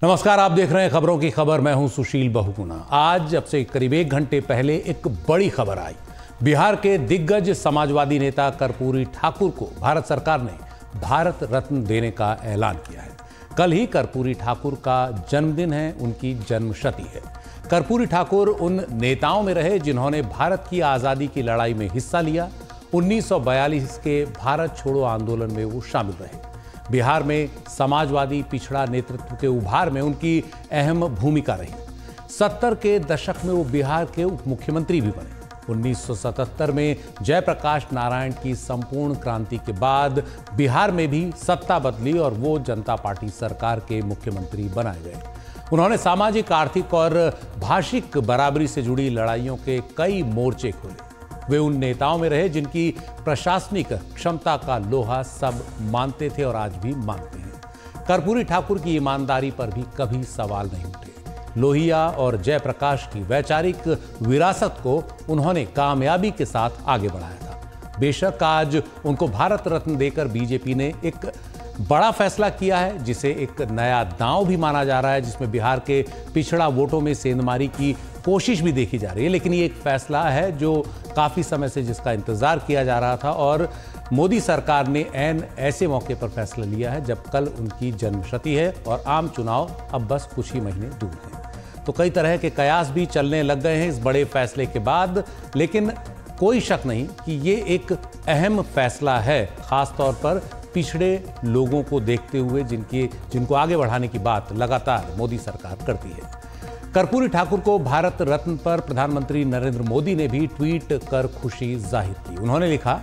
नमस्कार, आप देख रहे हैं खबरों की खबर। मैं हूं सुशील बहुगुणा। आज अब से करीब 1 घंटे पहले एक बड़ी खबर आई। बिहार के दिग्गज समाजवादी नेता कर्पूरी ठाकुर को भारत सरकार ने भारत रत्न देने का ऐलान किया है। कल ही कर्पूरी ठाकुर का जन्मदिन है, उनकी जन्मशती है। कर्पूरी ठाकुर उन नेताओं में रहे जिन्होंने भारत की आज़ादी की लड़ाई में हिस्सा लिया। 1942 के भारत छोड़ो आंदोलन में वो शामिल रहे। बिहार में समाजवादी पिछड़ा नेतृत्व के उभार में उनकी अहम भूमिका रही। 70 के दशक में वो बिहार के उप मुख्यमंत्री भी बने। 1977 में जयप्रकाश नारायण की संपूर्ण क्रांति के बाद बिहार में भी सत्ता बदली और वो जनता पार्टी सरकार के मुख्यमंत्री बनाए गए। उन्होंने सामाजिक, आर्थिक और भाषिक बराबरी से जुड़ी लड़ाइयों के कई मोर्चे खोले। वे उन नेताओं में रहे जिनकी प्रशासनिक क्षमता का लोहा सब मानते थे और आज भी मानते हैं। कर्पूरी ठाकुर की ईमानदारी पर भी कभी सवाल नहीं उठे। लोहिया और जयप्रकाश की वैचारिक विरासत को उन्होंने कामयाबी के साथ आगे बढ़ाया था। बेशक आज उनको भारत रत्न देकर बीजेपी ने एक बड़ा फैसला किया है, जिसे एक नया दांव भी माना जा रहा है, जिसमें बिहार के पिछड़ा वोटों में सेंधमारी की कोशिश भी देखी जा रही है। लेकिन ये एक फैसला है जो काफी समय से जिसका इंतजार किया जा रहा था और मोदी सरकार ने ऐन ऐसे मौके पर फैसला लिया है जब कल उनकी जन्मशती है और आम चुनाव अब बस कुछ ही महीने दूर हैं। तो कई तरह के कयास भी चलने लग गए हैं इस बड़े फैसले के बाद, लेकिन कोई शक नहीं कि ये एक अहम फैसला है, खासतौर पर पिछड़े लोगों को देखते हुए जिनको आगे बढ़ाने की बात लगातार मोदी सरकार करती है। कर्पूरी ठाकुर को भारत रत्न पर प्रधानमंत्री नरेंद्र मोदी ने भी ट्वीट कर खुशी जाहिर की। उन्होंने लिखा,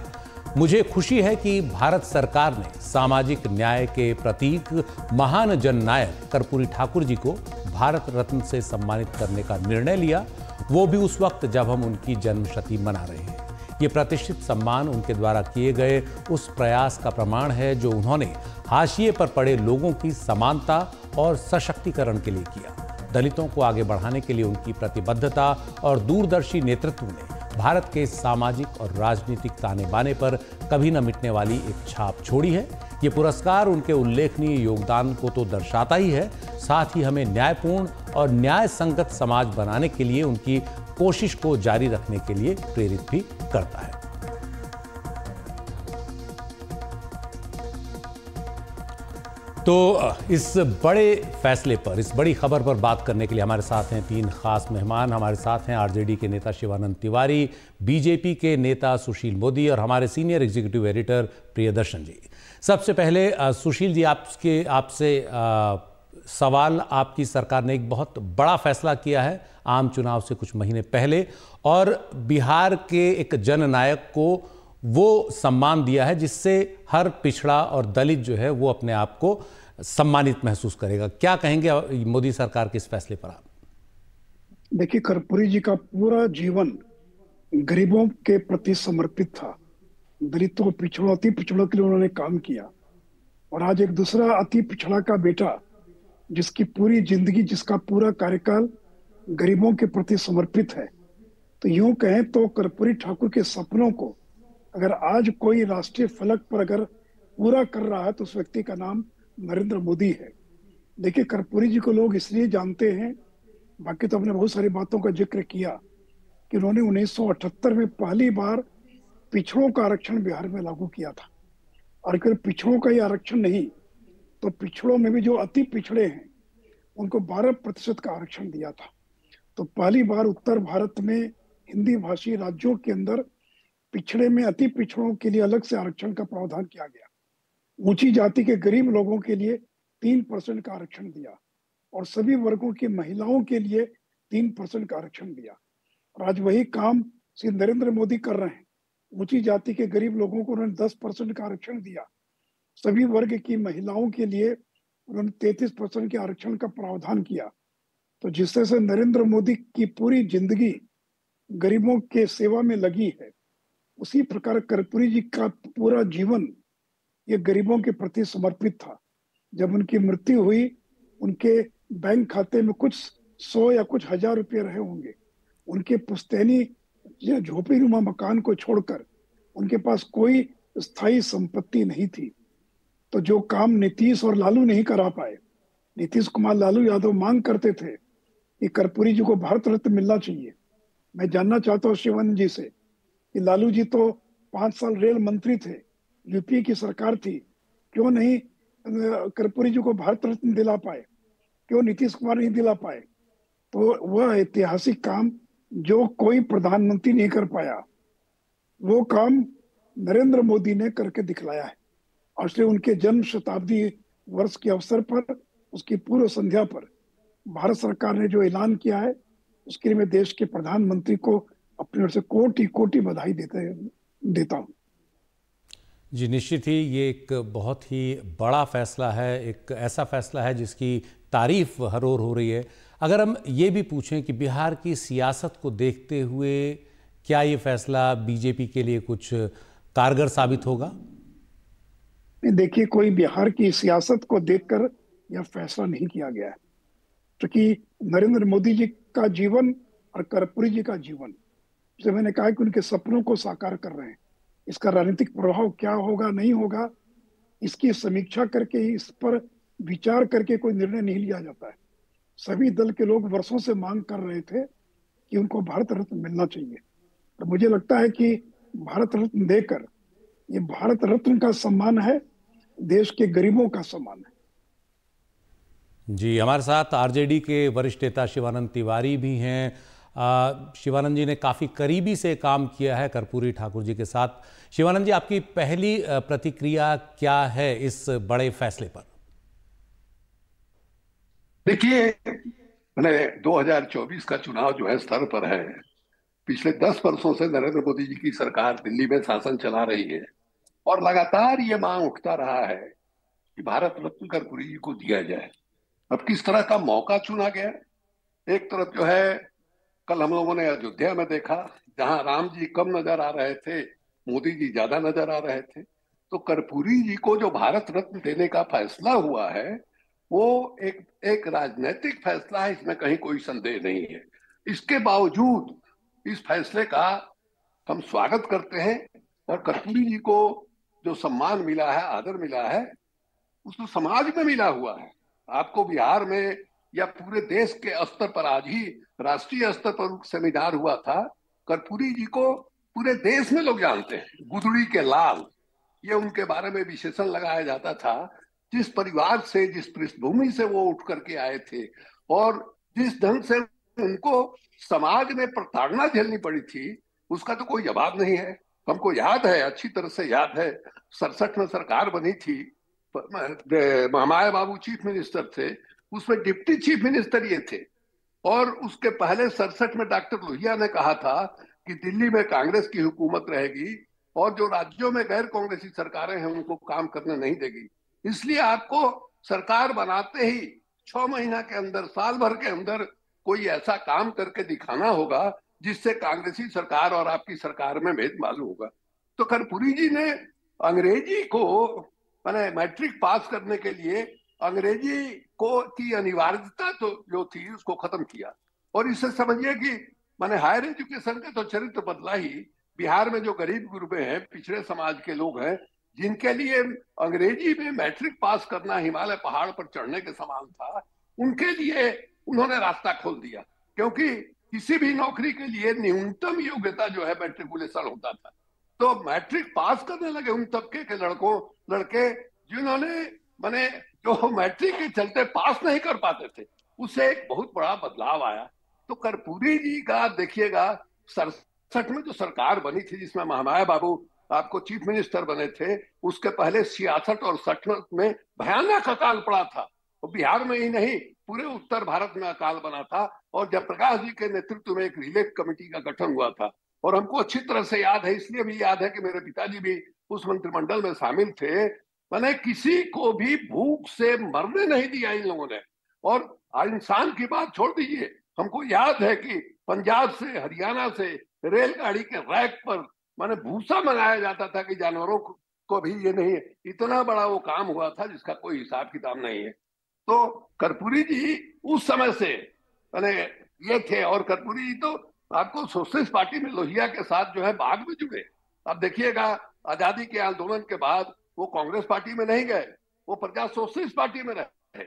मुझे खुशी है कि भारत सरकार ने सामाजिक न्याय के प्रतीक महान जननायक कर्पूरी ठाकुर जी को भारत रत्न से सम्मानित करने का निर्णय लिया, वो भी उस वक्त जब हम उनकी जन्मशती मना रहे हैं। ये प्रतिष्ठित सम्मान उनके द्वारा किए गए उस प्रयास का प्रमाण है जो उन्होंने हाशिए पर पड़े लोगों की समानता और सशक्तिकरण के लिए किया। दलितों को आगे बढ़ाने के लिए उनकी प्रतिबद्धता और दूरदर्शी नेतृत्व ने भारत के सामाजिक और राजनीतिक ताने बाने पर कभी न मिटने वाली एक छाप छोड़ी है। ये पुरस्कार उनके उल्लेखनीय योगदान को तो दर्शाता ही है, साथ ही हमें न्यायपूर्ण और न्याय संगत समाज बनाने के लिए उनकी कोशिश को जारी रखने के लिए प्रेरित भी करता है। तो इस बड़े फैसले पर, इस बड़ी खबर पर बात करने के लिए हमारे साथ हैं 3 खास मेहमान। हमारे साथ हैं आरजेडी के नेता शिवानंद तिवारी, बीजेपी के नेता सुशील मोदी और हमारे सीनियर एग्जीक्यूटिव एडिटर प्रियदर्शन जी। सबसे पहले सुशील जी, आपसे सवाल, आपकी सरकार ने एक बहुत बड़ा फैसला किया है आम चुनाव से कुछ महीने पहले और बिहार के एक जननायक को वो सम्मान दिया है जिससे हर पिछड़ा और दलित जो है वो अपने आप को सम्मानित महसूस करेगा। क्या कहेंगे मोदी सरकार के इस फैसले पर आप? देखिए, कर्पूरी जी का पूरा जीवन गरीबों के प्रति समर्पित था। दलितों, पिछड़ों, अति पिछड़ों के लिए उन्होंने काम किया। और आज एक दूसरा अति पिछड़ा का बेटा जिसकी पूरी जिंदगी, जिसका पूरा कार्यकाल गरीबों के प्रति समर्पित है, तो यूं कहें तो कर्पूरी ठाकुर के सपनों को अगर आज कोई राष्ट्रीय फलक पर अगर पूरा कर रहा है तो उस व्यक्ति का नाम नरेंद्र मोदी है। देखिए, कर्पूरी जी को लोग इसलिए जानते हैं, बाकी तो हमने बहुत सारी बातों का जिक्र किया, कि उन्होंने 1978 में पहली बार पिछड़ों का आरक्षण बिहार में लागू किया था। और अगर पिछड़ों का ही आरक्षण नहीं तो पिछड़ों में भी जो अति पिछड़े हैं उनको 12% का आरक्षण दिया था। तो पहली बार उत्तर भारत में हिंदी भाषी राज्यों के अंदर पिछड़े में अति पिछड़ों के लिए अलग से आरक्षण का प्रावधान किया गया। ऊंची जाति के गरीब लोगों के लिए 3% का आरक्षण दिया और सभी वर्गों की महिलाओं के लिए 3% का आरक्षण दिया। और आज वही काम श्री नरेंद्र मोदी कर रहे हैं। ऊंची जाति के गरीब लोगों को उन्होंने 10% का आरक्षण दिया। सभी वर्ग की महिलाओं के लिए उन्होंने 33% के आरक्षण का प्रावधान किया। तो जिससे से नरेंद्र मोदी की पूरी जिंदगी गरीबों के सेवा में लगी है, उसी प्रकार कर्पूरी जी का पूरा जीवन ये गरीबों के प्रति समर्पित था। जब उनकी मृत्यु हुई, उनके बैंक खाते में कुछ 100 या कुछ हजार रुपये रहे होंगे। उनके पुश्तैनी झोपड़ीनुमा मकान को छोड़कर उनके पास कोई स्थायी संपत्ति नहीं थी। तो जो काम नीतीश और लालू नहीं करा पाए, नीतीश कुमार लालू यादव मांग करते थे कि कर्पूरी जी को भारत रत्न मिलना चाहिए। मैं जानना चाहता हूँ शिवानंद जी से कि लालू जी तो 5 साल रेल मंत्री थे, यूपी की सरकार थी, क्यों नहीं कर्पूरी जी को भारत रत्न दिला पाए? क्यों नीतीश कुमार नहीं दिला पाए? तो वह ऐतिहासिक काम जो कोई प्रधानमंत्री नहीं कर पाया, वो काम नरेंद्र मोदी ने करके दिखलाया है। और इसलिए उनके जन्म शताब्दी वर्ष के अवसर पर, उसकी पूर्व संध्या पर भारत सरकार ने जो ऐलान किया है, उसके लिए मैं देश के प्रधानमंत्री को अपनी ओर से कोटि कोटि बधाई देता हूं। जी निश्चित ही ये एक बहुत ही बड़ा फैसला है, एक ऐसा फैसला है जिसकी तारीफ हर ओर हो रही है। अगर हम ये भी पूछें कि बिहार की सियासत को देखते हुए क्या ये फैसला बीजेपी के लिए कुछ कारगर साबित होगा? देखिए, कोई बिहार की सियासत को देखकर यह फैसला नहीं किया गया है, क्योंकि नरेंद्र मोदी जी का जीवन और कर्पूरी जी का जीवन, जैसे मैंने कहा कि उनके सपनों को साकार कर रहे हैं। इसका राजनीतिक प्रभाव क्या होगा, नहीं होगा, इसकी समीक्षा करके ही, इस पर विचार करके कोई निर्णय नहीं लिया जाता है। सभी दल के लोग वर्षों से मांग कर रहे थे कि उनको भारत रत्न मिलना चाहिए, और मुझे लगता है कि भारत रत्न देकर ये भारत रत्न का सम्मान है, देश के गरीबों का सम्मान है। जी हमारे साथ आरजेडी के वरिष्ठ नेता शिवानंद तिवारी भी हैं। शिवानंद जी ने काफ़ी करीबी से काम किया है कर्पूरी ठाकुर जी के साथ। शिवानंद जी, आपकी पहली प्रतिक्रिया क्या है इस बड़े फैसले पर? देखिए, मैंने 2024 का चुनाव जो है स्तर पर है। पिछले 10 वर्षों से नरेंद्र मोदी जी की सरकार दिल्ली में शासन चला रही है और लगातार ये मांग उठता रहा है कि भारत रत्न कर्पूरी जी को दिया जाए। अब किस तरह का मौका चुना गया? एक तरफ जो है, कल हम लोगों ने अयोध्या में देखा, जहां राम जी कम नजर आ रहे थे, मोदी जी ज्यादा नजर आ रहे थे। तो कर्पूरी जी को जो भारत रत्न देने का फैसला हुआ है, वो एक राजनीतिक फैसला है, इसमें कहीं कोई संदेह नहीं है। इसके बावजूद इस फैसले का हम स्वागत करते हैं, और कर्पूरी जी को जो सम्मान मिला है, आदर मिला है, उसको समाज में मिला हुआ है। आपको बिहार में या पूरे देश के स्तर पर, आज ही राष्ट्रीय स्तर पर सेमिनार हुआ था, कर्पूरी जी को पूरे देश में लोग जानते हैं। गुदड़ी के लाल, ये उनके बारे में विशेषण लगाया जाता था। जिस परिवार से, जिस पृष्ठभूमि से वो उठ करके आए थे, और जिस ढंग से उनको समाज में प्रताड़ना झेलनी पड़ी थी, उसका तो कोई जवाब नहीं है। हमको याद है, अच्छी तरह से याद है, 67 में सरकार बनी थी, महामाया बाबू चीफ मिनिस्टर थे, उसमें डिप्टी चीफ मिनिस्टर ये थे। और उसके पहले 67 में डॉक्टर लोहिया ने कहा था कि दिल्ली में कांग्रेस की हुकूमत रहेगी और जो राज्यों में गैर कांग्रेसी सरकारें हैं उनको काम करने नहीं देगी। इसलिए आपको सरकार बनाते ही 6 महीना के अंदर, साल भर के अंदर कोई ऐसा काम करके दिखाना होगा जिससे कांग्रेसी सरकार और आपकी सरकार में भेद मालूम होगा। तो कर्पूरी जी ने अंग्रेजी को, मैंने मैट्रिक पास करने के लिए अंग्रेजी को की अनिवार्यता तो जो थी उसको खत्म किया। और इससे समझिए कि मैंने हायर एजुकेशन का तो चरित्र बदला ही। बिहार में जो गरीब गुरबे हैं, पिछड़े समाज के लोग हैं, जिनके लिए अंग्रेजी में मैट्रिक पास करना हिमालय पहाड़ पर चढ़ने के समान था, उनके लिए उन्होंने रास्ता खोल दिया। क्योंकि किसी भी नौकरी के लिए न्यूनतम योग्यता जो है मैट्रिकुलेशन होता था। तो मैट्रिक पास करने लगे उन तबके के लड़के जिन्होंने, मैंने जो मैट्रिक के चलते पास नहीं कर पाते थे, उससे एक बहुत बड़ा बदलाव आया। तो कर्पूरी जी का देखिएगा, 67 में जो सरकार बनी थी जिसमें महामाया बाबू आपको चीफ मिनिस्टर बने थे, उसके पहले 66 और 67 में भयानक अकाल पड़ा था। और बिहार में ही नहीं, पूरे उत्तर भारत में अकाल बना था। और जयप्रकाश जी के नेतृत्व में एक रिलीफ कमेटी का गठन हुआ था। और हमको अच्छी तरह से याद है, इसलिए भी याद है कि मेरे पिताजी भी उस मंत्रिमंडल में शामिल थे। मैंने किसी को भी भूख से मरने नहीं दिया इन लोगों ने। और इंसान की बात छोड़ दीजिए, हमको याद है कि पंजाब से, हरियाणा से रेलगाड़ी के रैक पर मैंने भूसा मंगाया जाता था कि जानवरों को भी ये नहीं है। इतना बड़ा वो काम हुआ था जिसका कोई हिसाब किताब नहीं है। तो कर्पूरी जी उस समय से मैंने ये थे। और कर्पूरी जी तो आपको सोशलिस्ट पार्टी में लोहिया के साथ जो है बाद में जुड़े। अब देखिएगा, आजादी के आंदोलन के बाद वो कांग्रेस पार्टी में नहीं गए, वो प्रजा सोशलिस्ट पार्टी में रहे।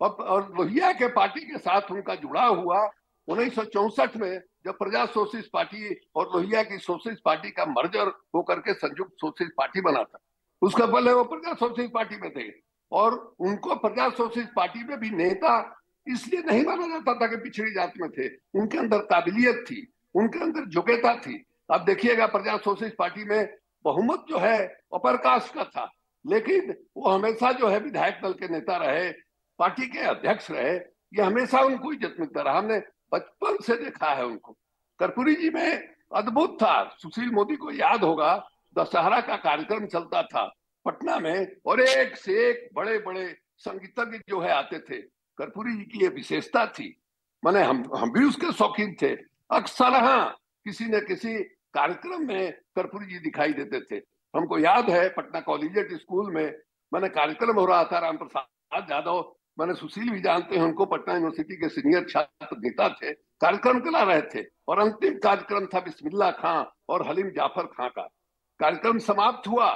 और लोहिया के पार्टी के साथ उनका जुड़ा हुआ 1964 में, जब प्रजा सोशलिस्ट पार्टी और लोहिया की सोशलिस्ट पार्टी का मर्जर होकर के संयुक्त सोशलिस्ट पार्टी बना था। उसका पहले वो प्रजा सोशलिस्ट पार्टी में थे, और उनको प्रजा सोशलिस्ट पार्टी में भी नेता इसलिए नहीं माना जाता था कि पिछड़ी जाति में थे। उनके अंदर काबिलियत थी, उनके अंदर योग्यता थी। अब देखिएगा, प्रजा सोशलिस्ट पार्टी में बहुमत जो है अपर कास्ट का था, लेकिन वो हमेशा जो है विधायक दल के नेता रहे, पार्टी के अध्यक्ष रहे। ये हमेशा उनको इज्जत मिलता रहा, हमने बचपन से देखा है उनको। कर्पूरी जी में अद्भुत था। सुशील मोदी को याद होगा, दशहरा का कार्यक्रम चलता था पटना में, और एक से एक बड़े बड़े संगीतज्ञ जो है आते थे। कर्पूरी जी की ये विशेषता थी, माने हम भी उसके शौकीन थे। अक्सर हाँ, किसी न किसी कार्यक्रम में कर्पूरी जी दिखाई देते थे। हमको याद है पटना कॉलेजिएट स्कूल में मैंने कार्यक्रम हो रहा था, राम प्रसाद यादव, मैंने सुशील भी जानते हैं उनको, पटना यूनिवर्सिटी के सीनियर छात्र नेता थे, कार्यक्रम चला रहे थे, और अंतिम कार्यक्रम था बिस्मिल्लाह खां और हलीम जाफर खां का। कार्यक्रम समाप्त हुआ,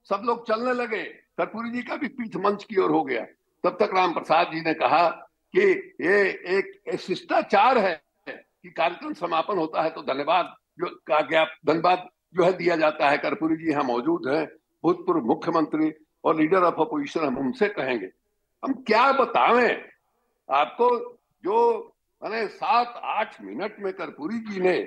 सब लोग चलने लगे, कर्पूरी जी का भी पीठ मंच की ओर हो गया। तब तक राम प्रसाद जी ने कहा कि ये एक शिष्टाचार है कि कार्यक्रम समापन होता है तो धन्यवाद धन्यवाद जो है दिया जाता है। कर्पूरी जी यहाँ मौजूद हैं, भूतपूर्व मुख्यमंत्री और लीडर ऑफ अपोजिशन, हम उनसे कहेंगे। हम क्या बतावें आपको, जो मैंने 7-8 मिनट में कर्पूरी जी ने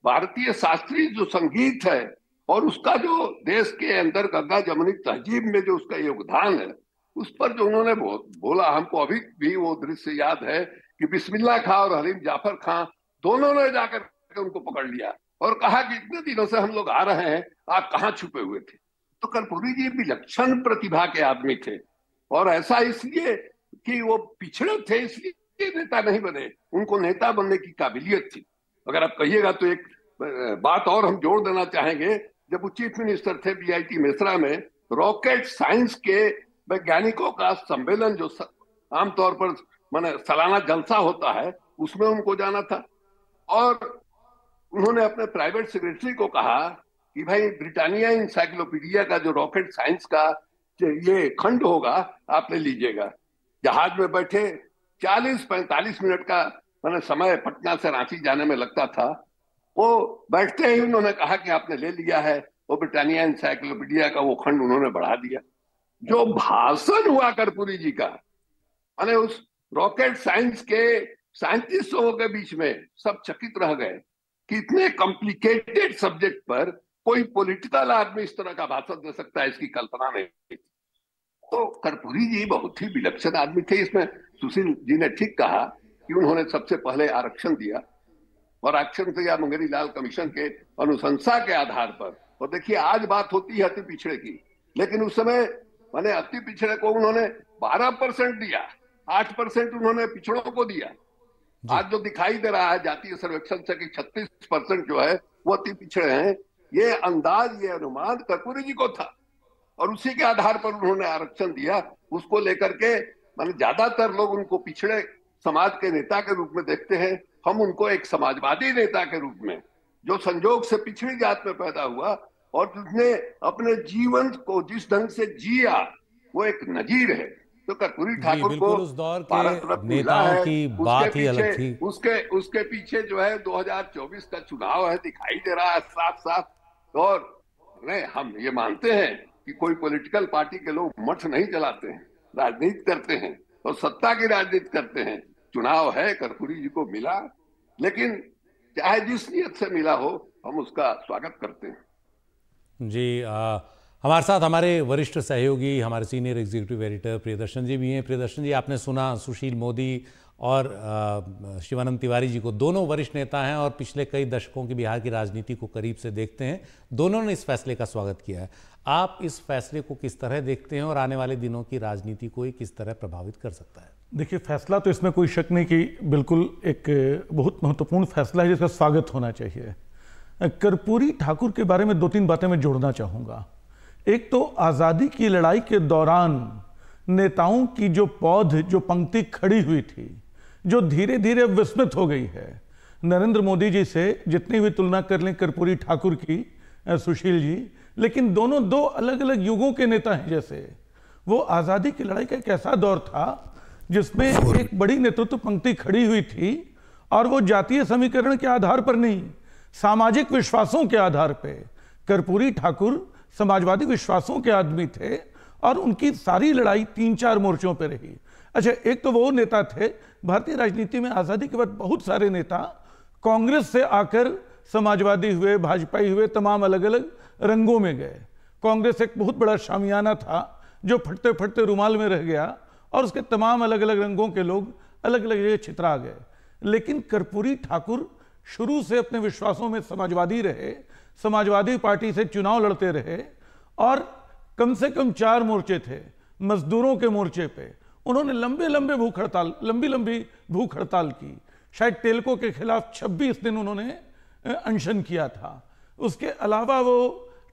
भारतीय शास्त्रीय जो संगीत है और उसका जो देश के अंदर गंगा जमुनी तहजीब में जो उसका योगदान है, उस पर जो उन्होंने बोला, हमको अभी भी वो दृश्य याद है कि बिस्मिल्लाह खां और हलीम जाफर खां दोनों ने जाकर के उनको पकड़ लिया और कहा कि इतने दिनों से हम लोग आ रहे हैं, आप कहाँ छुपे हुए थे। तो कर्पूरी जी विलक्षण प्रतिभा के आदमी थे, और ऐसा इसलिए कि वो पिछड़े थे इसलिए नेता नहीं बने, उनको नेता बनने की काबिलियत थी। अगर आप कहिएगा तो एक बात और हम जोड़ देना चाहेंगे, जब वो चीफ मिनिस्टर थे बीआईटी मेसरा में, रॉकेट साइंस के वैज्ञानिकों का सम्मेलन जो आमतौर पर माने सालाना जलसा होता है, उसमें उनको जाना था, और उन्होंने अपने प्राइवेट सेक्रेटरी को कहा कि भाई ब्रिटानिया इंसाइक्लोपीडिया का जो रॉकेट साइंस का ये खंड होगा आप ले लीजिएगा। जहाज में बैठे 40-45 मिनट का मैंने समय पटना से रांची जाने में लगता था, वो बैठते ही उन्होंने कहा कि आपने ले लिया है, वो ब्रिटानिया इंसाइक्लोपीडिया का वो खंड उन्होंने बढ़ा दिया। जो भाषण हुआ कर्पूरी जी का, माने उस रॉकेट साइंस के साइंटिस्टों के बीच में सब चकित रह गए कि इतने कॉम्प्लिकेटेड सब्जेक्ट पर कोई पॉलिटिकल आदमी इस तरह का भाषण दे सकता है, इसकी कल्पना नहीं थी। तो कर्पूरी जी बहुत ही विलक्षण आदमी थे। इसमें सुशील जी ने ठीक कहा कि उन्होंने सबसे पहले आरक्षण दिया, और आरक्षण दिया मुंगेरी लाल कमीशन के अनुशंसा के आधार पर। और देखिए, आज बात होती है अति पिछड़े की, लेकिन उस समय मैंने अति पिछड़े को उन्होंने 12% दिया, 8% उन्होंने पिछड़ों को दिया। आज जो दिखाई दे रहा है जातीय सर्वेक्षण से कि 36% जो है वो अति पिछड़े हैं, ये अंदाज, ये अनुमान कर्पूरी जी को था, और उसी के आधार पर उन्होंने आरक्षण दिया। उसको लेकर के माने ज्यादातर लोग उनको पिछड़े समाज के नेता के रूप में देखते हैं, हम उनको एक समाजवादी नेता के रूप में, जो संजोग से पिछड़ी जात में पैदा हुआ और जिसने अपने जीवन को जिस ढंग से जिया, वो एक नजीर है। तो कर्पूरी ठाकुर को उस दौर के नेताओं की बात ही अलग थी। उसके पीछे जो है 2024 का चुनाव है, दिखाई दे रहा है साफ साफ। और हम ये मानते हैं कि कोई पॉलिटिकल पार्टी के लोग मठ नहीं चलाते हैं, राजनीति करते हैं और सत्ता की राजनीति करते हैं। चुनाव है, कर्पूरी जी को मिला, लेकिन चाहे जिस नियत से मिला हो, हम उसका स्वागत करते हैं। जी, हमारे साथ हमारे वरिष्ठ सहयोगी, हमारे सीनियर एग्जीक्यूटिव एडिटर प्रियदर्शन जी भी हैं। प्रियदर्शन जी, आपने सुना सुशील मोदी और शिवानंद तिवारी जी को, दोनों वरिष्ठ नेता हैं और पिछले कई दशकों की बिहार की राजनीति को करीब से देखते हैं। दोनों ने इस फैसले का स्वागत किया है। आप इस फैसले को किस तरह देखते हैं और आने वाले दिनों की राजनीति को किस तरह प्रभावित कर सकता है? देखिए, फैसला तो इसमें कोई शक नहीं कि बिल्कुल एक बहुत महत्वपूर्ण फैसला है जिसका स्वागत होना चाहिए। कर्पूरी ठाकुर के बारे में 2-3 बातें मैं जोड़ना चाहूँगा। एक तो आज़ादी की लड़ाई के दौरान नेताओं की जो पौध, जो पंक्ति खड़ी हुई थी, जो धीरे धीरे विस्मृत हो गई है। नरेंद्र मोदी जी से जितनी भी तुलना कर लें कर्पूरी ठाकुर की, सुशील जी, लेकिन दोनों 2 अलग अलग युगों के नेता हैं। जैसे वो आज़ादी की लड़ाई का एक ऐसा दौर था जिसमें एक बड़ी नेतृत्व पंक्ति खड़ी हुई थी, और वो जातीय समीकरण के आधार पर नहीं, सामाजिक विश्वासों के आधार पे। कर्पूरी ठाकुर समाजवादी विश्वासों के आदमी थे और उनकी सारी लड़ाई 3-4 मोर्चों पे रही। अच्छा, एक तो वो नेता थे, भारतीय राजनीति में आज़ादी के बाद बहुत सारे नेता कांग्रेस से आकर समाजवादी हुए, भाजपाई हुए, तमाम अलग अलग रंगों में गए। कांग्रेस एक बहुत बड़ा शामियाना था जो फटते फटते रुमाल में रह गया, और उसके तमाम अलग अलग रंगों के लोग अलग अलग जगह छितरा गए। लेकिन कर्पूरी ठाकुर शुरू से अपने विश्वासों में समाजवादी रहे, समाजवादी पार्टी से चुनाव लड़ते रहे, और कम से कम 4 मोर्चे थे। मजदूरों के मोर्चे पे उन्होंने लंबी लंबी भूख हड़ताल की। शायद टेल्को के खिलाफ 26 दिन उन्होंने अनशन किया था। उसके अलावा वो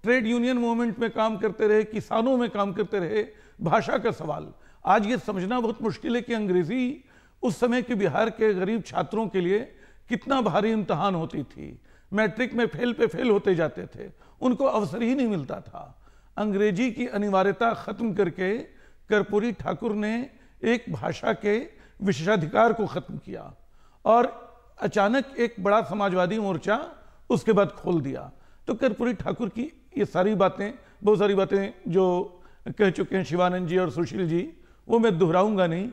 ट्रेड यूनियन मूवमेंट में काम करते रहे, किसानों में काम करते रहे। भाषा का सवाल आज ये समझना बहुत मुश्किल है कि अंग्रेजी उस समय के बिहार के गरीब छात्रों के लिए कितना भारी इम्तहान होती थी। मैट्रिक में फेल पे फेल होते जाते थे, उनको अवसर ही नहीं मिलता था। अंग्रेजी की अनिवार्यता खत्म करके कर्पूरी ठाकुर ने एक भाषा के विशेषाधिकार को खत्म किया, और अचानक एक बड़ा समाजवादी मोर्चा उसके बाद खोल दिया। तो कर्पूरी ठाकुर की ये सारी बातें, बहुत सारी बातें जो कह चुके हैं शिवानंद जी और सुशील जी, वो मैं दोहराऊंगा नहीं।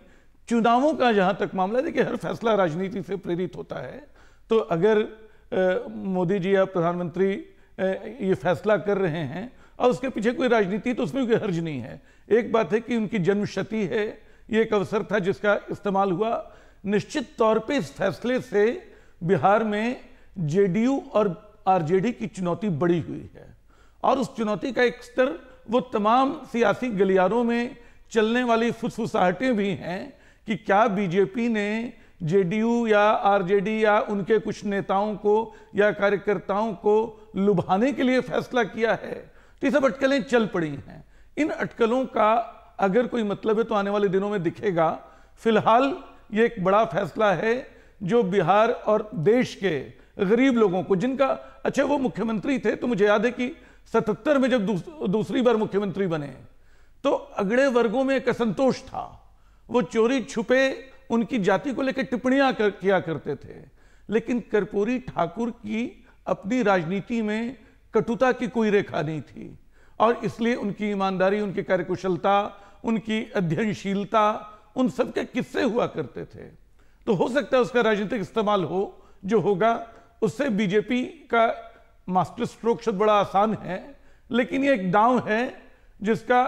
चुनावों का जहां तक मामला है, देखिए हर फैसला राजनीति से प्रेरित होता है। तो अगर मोदी जी या प्रधानमंत्री ये फैसला कर रहे हैं और उसके पीछे कोई राजनीति, तो उसमें कोई हर्ज नहीं है। एक बात है कि उनकी जन्मशती है, ये एक अवसर था जिसका इस्तेमाल हुआ। निश्चित तौर पे इस फैसले से बिहार में जेडीयू और आरजेडी की चुनौती बढ़ी हुई है, और उस चुनौती का एक स्तर वो तमाम सियासी गलियारों में चलने वाली फुसफुसाहटें भी हैं कि क्या बीजेपी ने जेडीयू या आरजेडी या उनके कुछ नेताओं को या कार्यकर्ताओं को लुभाने के लिए फैसला किया है। तो ये सब अटकलें चल पड़ी हैं। इन अटकलों का अगर कोई मतलब है तो आने वाले दिनों में दिखेगा। फिलहाल ये एक बड़ा फैसला है जो बिहार और देश के गरीब लोगों को, जिनका, अच्छा वो मुख्यमंत्री थे तो मुझे याद है कि 77 में जब दूसरी बार मुख्यमंत्री बने तो अगड़े वर्गों में एक असंतोष था। वो चोरी छुपे उनकी जाति को लेकर टिप्पणियां किया करते थे। लेकिन कर्पूरी ठाकुर की अपनी राजनीति में कटुता की कोई रेखा नहीं थी, और इसलिए उनकी ईमानदारी, उनकी कार्यकुशलता, उनकी अध्ययनशीलता, उन सब के किस्से हुआ करते थे। तो हो सकता है उसका राजनीतिक इस्तेमाल हो, जो होगा उससे बीजेपी का मास्टर स्ट्रोक शब्द बड़ा आसान है, लेकिन ये एक दांव है जिसका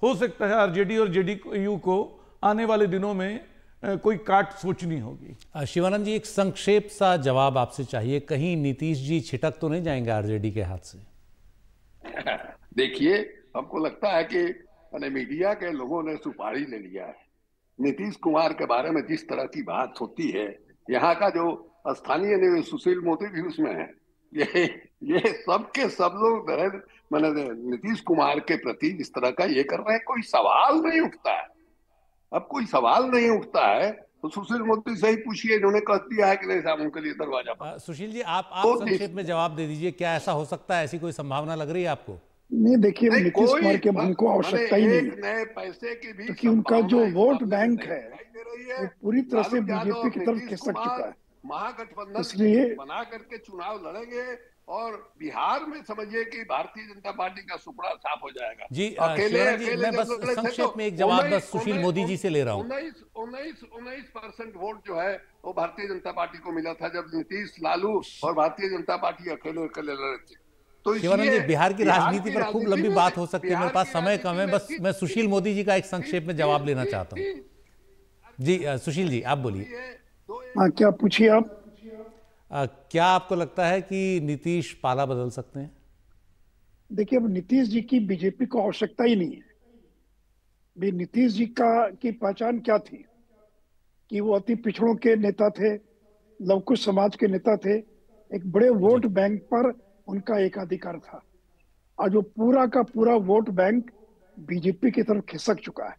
हो सकता है आरजेडी और जेडीयू को आने वाले दिनों में कोई काट सोचनी होगी। शिवानंद जी, एक संक्षेप सा जवाब आपसे चाहिए। कहीं नीतीश जी छिटक तो नहीं जाएंगे आरजेडी के हाथ से? देखिए, हमको लगता है कि मीडिया के लोगों ने सुपारी ले लिया है। नीतीश कुमार के बारे में जिस तरह की बात होती है, यहाँ का जो स्थानीय निवेश सुशील मोदी भी उसमें है, ये सब के सब लोग नीतीश कुमार के प्रति इस तरह का ये कर रहे हैं, कोई सवाल नहीं उठता है। अब कोई सवाल नहीं उठता है तो सुशील मोदी से ही पूछिए, इन्होंने कह दिया है कि नहीं साहब उनके लिए दरवाजा। सुशील जी, आप संक्षेप में जवाब दे दीजिए, क्या ऐसा हो सकता है? ऐसी कोई संभावना लग रही है आपको? नहीं, देखिए नीतीश कुमार के मन को आवश्यकता ही नहीं है, नए पैसे की भी, क्योंकि उनका जो वोट बैंक है वो पूरी तरह से बीजेपी की तरफ खिसक चुका है। महागठबंधन इसलिए बना करके चुनाव लड़ेंगे और बिहार में समझिए कि भारतीय जनता पार्टी का सुपड़ा साफ हो जाएगा। जी मैं बस संक्षेप में एक जवाब बस सुशील मोदी जी से ले रहा हूँ। 19% वोट जो है वो भारतीय जनता पार्टी को मिला था जब नीतीश, लालू और भारतीय जनता पार्टी अकेले लड़े थे। तो शिवानंद जी, बिहार की राजनीति पर खूब लंबी बात हो सकती है, मेरे पास समय कम है, बस मैं सुशील मोदी जी का एक संक्षेप में जवाब लेना चाहता हूँ। जी सुशील जी, आप बोलिए। हाँ, क्या पूछिए आप? क्या आपको लगता है कि नीतीश पाला बदल सकते हैं? देखिए, अब नीतीश जी की बीजेपी को आवश्यकता ही नहीं है। भी नीतीश जी की पहचान क्या थी कि वो अति पिछड़ों के नेता थे, लवकुश समाज के नेता थे, एक बड़े वोट बैंक पर उनका एकाधिकार था। आज वो पूरा का पूरा वोट बैंक बीजेपी की तरफ खिसक चुका है।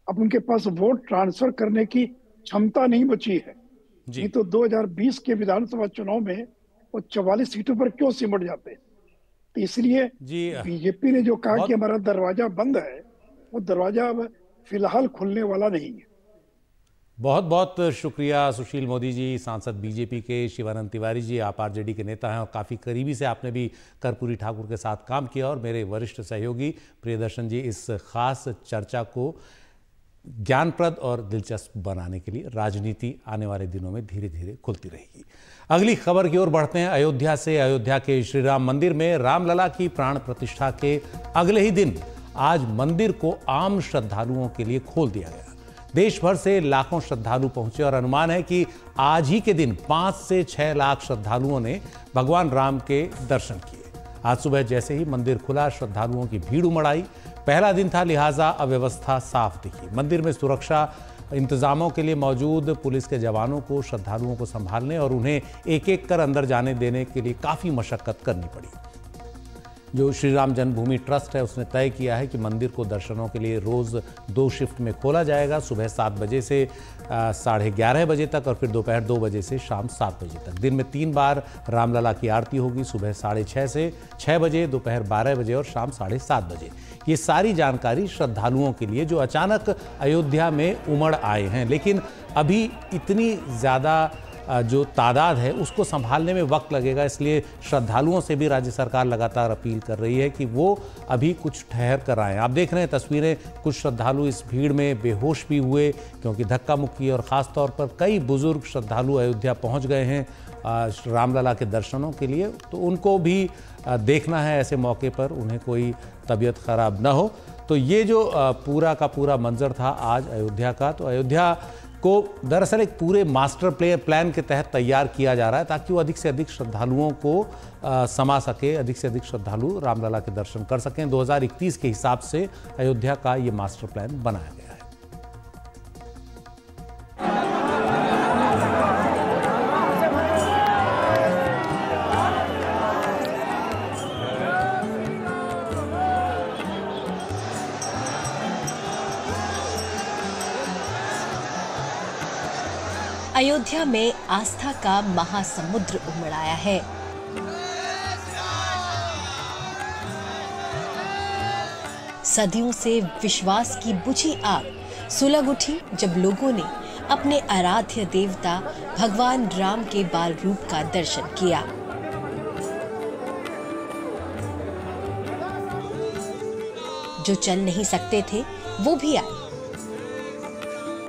अब उनके पास वोट ट्रांसफर करने की क्षमता नहीं बची है। नहीं तो 2020 के विधानसभा चुनाव में वो 44 सीटों पर क्यों सिमट जाते? तो इसलिए बीजेपी ने जो कहा कि हमारा दरवाजा बंद है, वो दरवाजा अब फिलहाल खुलने वाला नहीं है। बहुत बहुत शुक्रिया सुशील मोदी जी, सांसद बीजेपी के। शिवानंद तिवारी जी, आप आरजेडी के नेता हैं और काफ़ी करीबी से आपने भी कर्पूरी ठाकुर के साथ काम किया। और मेरे वरिष्ठ सहयोगी प्रियदर्शन जी, इस खास चर्चा को ज्ञानप्रद और दिलचस्प बनाने के लिए राजनीति आने वाले दिनों में धीरे धीरे खुलती रहेगी। अगली खबर की ओर बढ़ते हैं अयोध्या से। अयोध्या के श्री राम मंदिर में रामलला की प्राण प्रतिष्ठा के अगले ही दिन आज मंदिर को आम श्रद्धालुओं के लिए खोल दिया गया। देश भर से लाखों श्रद्धालु पहुंचे और अनुमान है कि आज ही के दिन 5 से 6 लाख श्रद्धालुओं ने भगवान राम के दर्शन किए। आज सुबह जैसे ही मंदिर खुला, श्रद्धालुओं की भीड़ उमड़ आई। पहला दिन था, लिहाजा अव्यवस्था साफ दिखी। मंदिर में सुरक्षा इंतजामों के लिए मौजूद पुलिस के जवानों को श्रद्धालुओं को संभालने और उन्हें एक एक कर अंदर जाने देने के लिए काफ़ी मशक्कत करनी पड़ी। जो श्री राम जन्मभूमि ट्रस्ट है उसने तय किया है कि मंदिर को दर्शनों के लिए रोज़ 2 शिफ्ट में खोला जाएगा, सुबह 7 बजे से 11:30 बजे तक और फिर दोपहर 2 बजे से शाम 7 बजे तक। दिन में 3 बार रामलला की आरती होगी, सुबह 6:30 से 6 बजे, दोपहर 12 बजे और शाम 7:30 बजे। ये सारी जानकारी श्रद्धालुओं के लिए जो अचानक अयोध्या में उमड़ आए हैं, लेकिन अभी इतनी ज़्यादा जो तादाद है उसको संभालने में वक्त लगेगा, इसलिए श्रद्धालुओं से भी राज्य सरकार लगातार अपील कर रही है कि वो अभी कुछ ठहर कर आएँ। आप देख रहे हैं तस्वीरें, कुछ श्रद्धालु इस भीड़ में बेहोश भी हुए क्योंकि धक्का मुक्की, और ख़ास तौर पर कई बुजुर्ग श्रद्धालु अयोध्या पहुंच गए हैं रामलला के दर्शनों के लिए, तो उनको भी देखना है ऐसे मौके पर, उन्हें कोई तबीयत खराब ना हो। तो ये जो पूरा का पूरा मंजर था आज अयोध्या का, तो अयोध्या को दरअसल एक पूरे मास्टर प्लान के तहत तैयार किया जा रहा है ताकि वो अधिक से अधिक श्रद्धालुओं को समा सके, अधिक से अधिक श्रद्धालु रामलला के दर्शन कर सकें। 2031 के हिसाब से अयोध्या का ये मास्टर प्लान बनाया गया है। अयोध्या में आस्था का महासमुद्र उमड़ आया है। सदियों से विश्वास की बुझी आग सुलग उठी जब लोगों ने अपने आराध्य देवता भगवान राम के बाल रूप का दर्शन किया। जो चल नहीं सकते थे वो भी आए।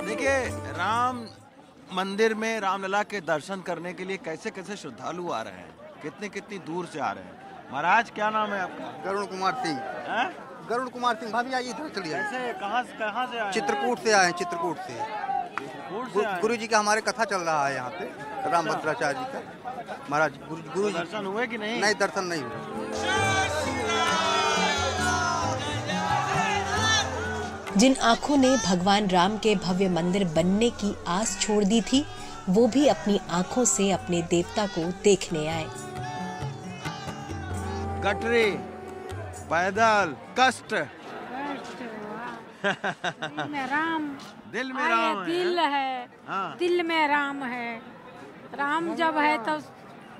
देखिए, राम मंदिर में रामलला के दर्शन करने के लिए कैसे कैसे श्रद्धालु आ रहे हैं, कितनी कितनी दूर से आ रहे हैं। महाराज, क्या नाम है आपका? गरुण कुमार सिंह। गरुण कुमार सिंह। भाभी आइए, इधर चलिए। कहाँ से आए? चित्रकूट से आए हैं। चित्रकूट से गुरु जी का हमारे कथा चल रहा है यहाँ पे, रामभद्राचार्य जी का। महाराज गुरु जी दर्शन हुए कि नहीं? नहीं, दर्शन नहीं हुए। जिन आंखों ने भगवान राम के भव्य मंदिर बनने की आस छोड़ दी थी, वो भी अपनी आंखों से अपने देवता को देखने आए। कटरे, पैदल, कष्ट। दिल में राम, दिल में राम है। दिल है, हाँ। दिल में राम है। राम जब है तो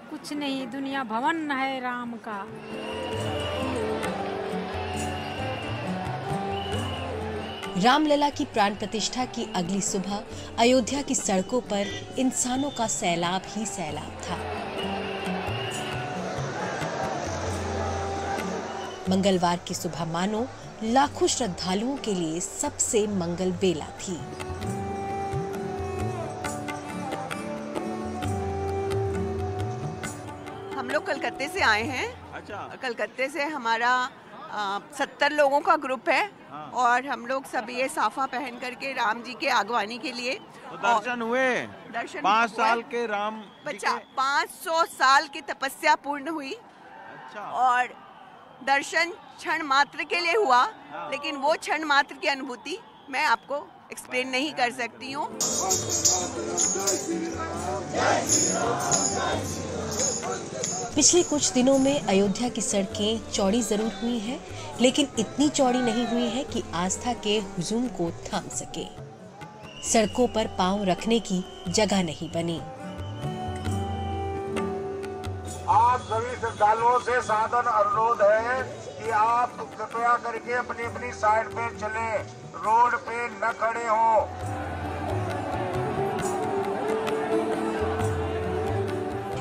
कुछ नहीं, दुनिया भवन है राम का। रामलला की प्राण प्रतिष्ठा की अगली सुबह अयोध्या की सड़कों पर इंसानों का सैलाब ही सैलाब था। मंगलवार की सुबह मानो लाखों श्रद्धालुओं के लिए सबसे मंगल बेला थी। हम लोग कलकत्ते से आए हैं। अच्छा। कलकत्ते से हमारा 70 लोगों का ग्रुप है। हाँ। और हम लोग सब ये साफा पहन करके राम जी के आगवानी के लिए। तो दर्शन हुए? दर्शन 5 साल के राम बच्चा 500 साल की तपस्या पूर्ण हुई। अच्छा। और दर्शन क्षण मात्र के लिए हुआ। हाँ। लेकिन वो क्षण मात्र की अनुभूति मैं आपको एक्सप्लेन नहीं कर सकती हूँ। पिछले कुछ दिनों में अयोध्या की सड़कें चौड़ी जरूर हुई हैं, लेकिन इतनी चौड़ी नहीं हुई है कि आस्था के हुजूम को थाम सके। सड़कों पर पांव रखने की जगह नहीं बनी। आप सभी श्रद्धालुओं से सादर अनुरोध है कि आप कृपया करके अपनी अपनी साइड पे चलें, रोड पे न खड़े हों।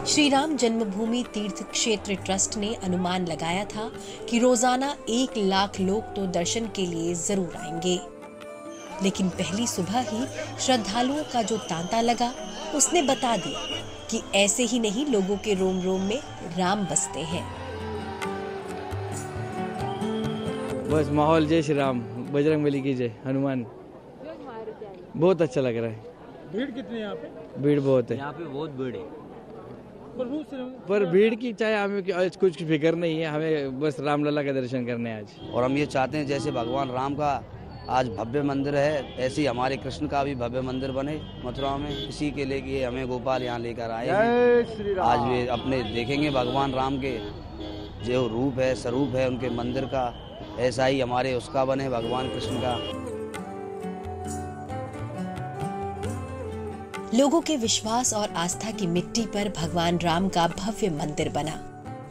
श्री राम जन्मभूमि तीर्थ क्षेत्र ट्रस्ट ने अनुमान लगाया था कि रोजाना 1 लाख लोग तो दर्शन के लिए जरूर आएंगे, लेकिन पहली सुबह ही श्रद्धालुओं का जो तांता लगा उसने बता दिया कि ऐसे ही नहीं लोगों के रोम रोम में राम बसते हैं। बस माहौल जय श्री राम, बजरंगबली की जय, हनुमान। बहुत अच्छा लग रहा है। भीड़ कितनी है यहाँ पे? भीड़ बहुत है यहाँ पे, बहुत भीड़ है। पर भीड़ की चाहे हमें कुछ फिक्र नहीं है, हमें बस रामलला का दर्शन करने आज। और हम ये चाहते हैं जैसे भगवान राम का आज भव्य मंदिर है, ऐसे ही हमारे कृष्ण का भी भव्य मंदिर बने मथुरा में। इसी के लिए हमें गोपाल यहाँ लेकर आए हैं। आज वे अपने देखेंगे भगवान राम के जो रूप है, स्वरूप है उनके मंदिर का, ऐसा ही हमारे उसका बने भगवान कृष्ण का। लोगों के विश्वास और आस्था की मिट्टी पर भगवान राम का भव्य मंदिर बना।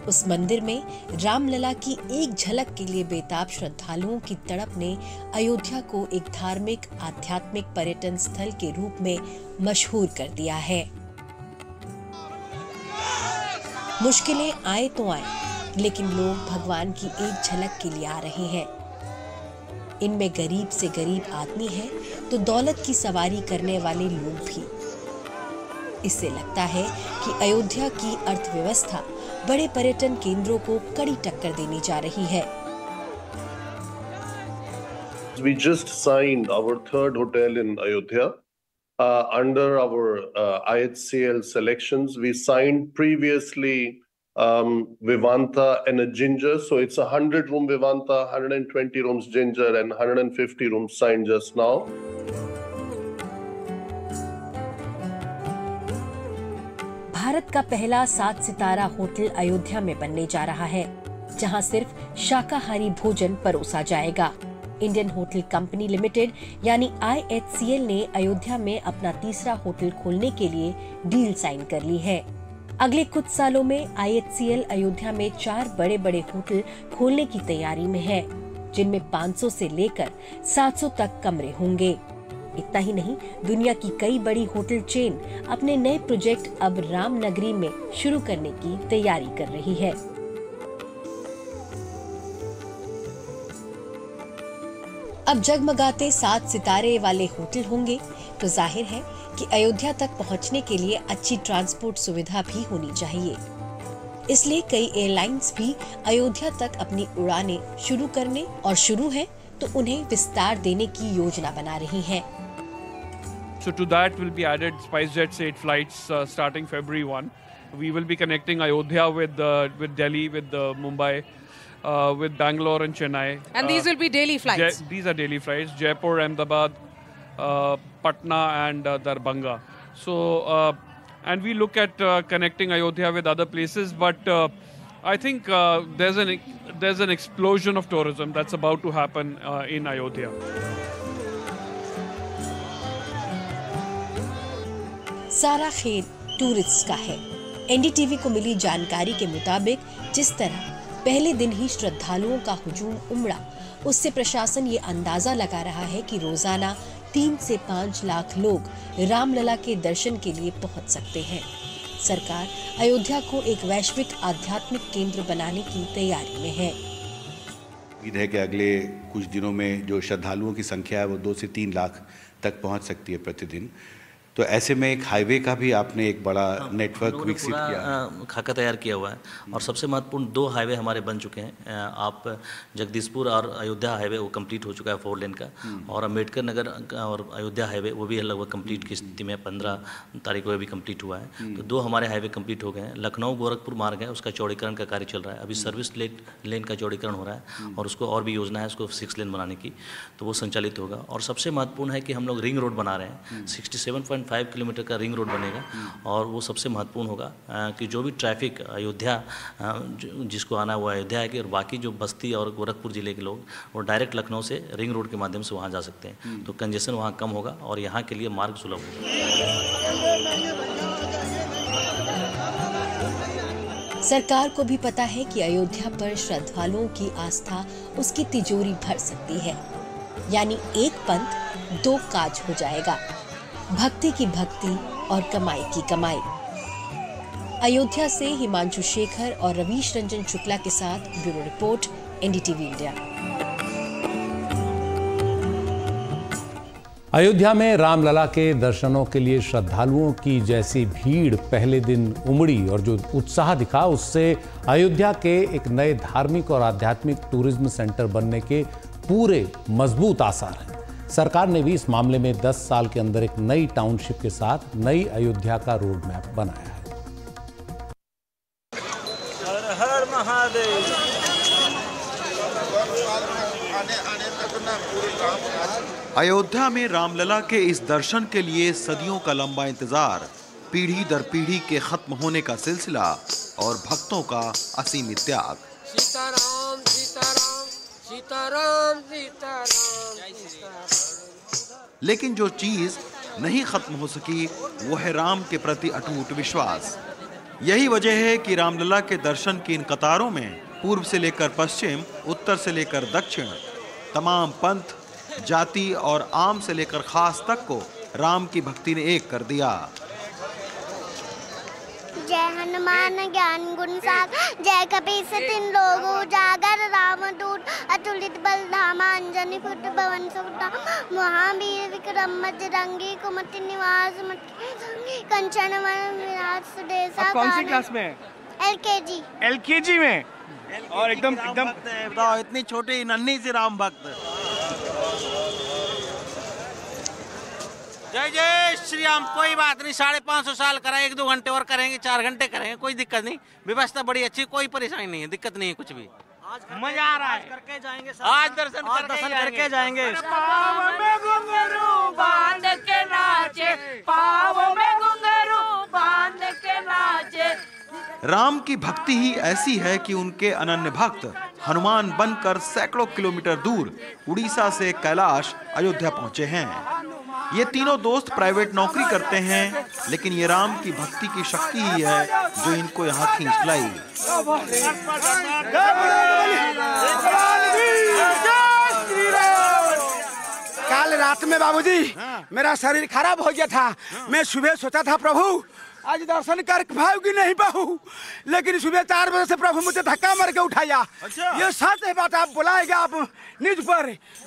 उस मंदिर में रामलला की एक झलक के लिए बेताब श्रद्धालुओं की तड़प ने अयोध्या को एक धार्मिक आध्यात्मिक पर्यटन स्थल के रूप में मशहूर कर दिया है। मुश्किलें आए तो आए, लेकिन लोग भगवान की एक झलक के लिए आ रहे हैं। इनमें गरीब से गरीब आदमी है तो दौलत की सवारी करने वाले लोग भी। इससे लगता है कि अयोध्या की अर्थव्यवस्था बड़े पर्यटन केंद्रों को कड़ी टक्कर देने जा रही है। We just signed our third hotel in Ayodhya under our IHCL selections. We signed previously Vivanta and a Ginger, so it's a 100-room Vivanta, 120 rooms Ginger, and 150 rooms signed just now. Bharat का पहला 7 सितारा hotel Ayodhya में बनने जा रहा है, जहां सिर्फ शाकाहारी भोजन परोसा जाएगा। इंडियन होटल कंपनी लिमिटेड यानी IHCL ने अयोध्या में अपना तीसरा होटल खोलने के लिए डील साइन कर ली है। अगले कुछ सालों में IHCL अयोध्या में 4 बड़े बड़े होटल खोलने की तैयारी में है, जिनमें 500 से लेकर 700 तक कमरे होंगे। इतना ही नहीं, दुनिया की कई बड़ी होटल चेन अपने नए प्रोजेक्ट अब रामनगरी में शुरू करने की तैयारी कर रही है। अब जगमगाते 7 सितारे वाले होटल होंगे तो जाहिर है कि अयोध्या तक पहुंचने के लिए अच्छी ट्रांसपोर्ट सुविधा भी होनी चाहिए। इसलिए कई एयरलाइंस भी अयोध्या तक अपनी उड़ानें शुरू करने और शुरू है तो उन्हें विस्तार देने की योजना बना रही हैं। So to that will be added SpiceJet's 8 flights starting February 1. We will be connecting Ayodhya with Delhi, with Mumbai, with Bangalore and Chennai. And these will be daily flights? These are daily flights. Jaipur, Ahmedabad, Patna and Darbhanga. So, and we look at connecting Ayodhya with other places, but I think there's an explosion of tourism that's about to happen in Ayodhya. सारा खेल tourist का है। NDTV को मिली जानकारी के मुताबिक जिस तरह पहले दिन ही श्रद्धालुओं का हुजूम उमड़ा, उससे प्रशासन ये अंदाजा लगा रहा है कि रोजाना 3 से 5 लाख लोग रामलला के दर्शन के लिए पहुंच सकते हैं। सरकार अयोध्या को एक वैश्विक आध्यात्मिक केंद्र बनाने की तैयारी में है। उम्मीद है कि अगले कुछ दिनों में जो श्रद्धालुओं की संख्या है वो 2 से 3 लाख तक पहुंच सकती है प्रतिदिन। तो ऐसे में एक हाईवे का भी आपने एक बड़ा नेटवर्क विकसित किया, खाका तैयार किया हुआ है और सबसे महत्वपूर्ण 2 हाईवे हमारे बन चुके हैं। आप जगदीशपुर और अयोध्या हाईवे वो कंप्लीट हो चुका है 4 लेन का, और अम्बेडकर नगर और अयोध्या हाईवे वो भी लगभग कंप्लीट की स्थिति में 15 तारीख को भी कंप्लीट हुआ है। तो 2 हमारे हाईवे कंप्लीट हो गए हैं। लखनऊ गोरखपुर मार्ग है, उसका चौड़ीकरण का कार्य चल रहा है। अभी सर्विस लेन का चौड़ीकरण हो रहा है और उसको और भी योजना है उसको 6 लेन बनाने की, तो वो संचालित होगा। और सबसे महत्वपूर्ण है कि हम लोग रिंग रोड बना रहे हैं, 67.5 किलोमीटर का रिंग रोड बनेगा और वो सबसे महत्वपूर्ण होगा कि जो भी ट्रैफिक अयोध्या जिसको आना है वो अयोध्या है कि, और बाकी जो बस्ती और गोरखपुर जिले के लोग वो डायरेक्ट लखनऊ से रिंग रोड के माध्यम से वहाँ जा सकते हैं। तो कंजेशन वहाँ कम होगा और यहाँ के लिए मार्ग सुलभ होगा। सरकार को भी पता है कि अयोध्या पर श्रद्धालुओं की आस्था उसकी तिजोरी भर सकती है, यानी एक पंथ 2 काज हो जाएगा, भक्ति की भक्ति और कमाई की कमाई। अयोध्या से हिमांशु शेखर और रवीश रंजन शुक्ला के साथ bureau report, NDTV India. Ayodhya में रामलला के दर्शनों के लिए श्रद्धालुओं की जैसी भीड़ पहले दिन उमड़ी और जो उत्साह दिखा, उससे अयोध्या के एक नए धार्मिक और आध्यात्मिक टूरिज्म सेंटर बनने के पूरे मजबूत आसार हैं। सरकार ने भी इस मामले में 10 साल के अंदर एक नई टाउनशिप के साथ नई अयोध्या का रोड मैप बनाया है। हर हर महादेव। अयोध्या में रामलला के इस दर्शन के लिए सदियों का लंबा इंतजार, पीढ़ी दर पीढ़ी के खत्म होने का सिलसिला और भक्तों का असीमित त्याग। सीताराम सीताराम सीताराम सीताराम। लेकिन जो चीज नहीं खत्म हो सकी वो है राम के प्रति अटूट विश्वास। यही वजह है कि रामलला के दर्शन की इन कतारों में पूर्व से लेकर पश्चिम, उत्तर से लेकर दक्षिण, तमाम पंथ, जाति और आम से लेकर खास तक को राम की भक्ति ने एक कर दिया। जय हनुमान ज्ञान गुण सागर, जय कपीस तिन लोग उजागर, रामदूत अतुलित बल धामा, अंजनी पुत्र भवन सुख, महावीर विक्रम बजरंगी, कुमति निवास कंचन विराट सुदेशा। कौन सी क्लास में? LKG। LKG में? और एकदम बताओ, इतनी छोटी नन्ही सी राम भक्त। जय जय श्री राम। कोई बात नहीं, 550 साल करा, 1-2 घंटे और करेंगे, 4 घंटे करेंगे, कोई दिक्कत नहीं। व्यवस्था बड़ी अच्छी, कोई परेशानी नहीं है, दिक्कत नहीं है कुछ भी। मजा आ रहा है। करके जाएंगे, आज दर्शन करके जाएंगे। पाव में घुंघरू बांध के नाचे, पाव में घुंघरू बांध के नाचे। राम की भक्ति ही ऐसी है कि उनके अनन्य भक्त हनुमान बनकर सैकड़ों किलोमीटर दूर उड़ीसा से कैलाश अयोध्या पहुंचे हैं। ये तीनों दोस्त प्राइवेट नौकरी करते हैं, लेकिन ये राम की भक्ति की शक्ति ही है जो इनको यहाँ खींच लाई। कल रात में बाबूजी मेरा शरीर खराब हो गया था। मैं सुबह सोचा था प्रभु आज दर्शन कर पाऊंगी नहीं पाऊँ, लेकिन सुबह 4 बजे से प्रभु मुझे धक्का मार के उठाया। ये सच है बात, आप बुलाएगा आप न्यूज पर।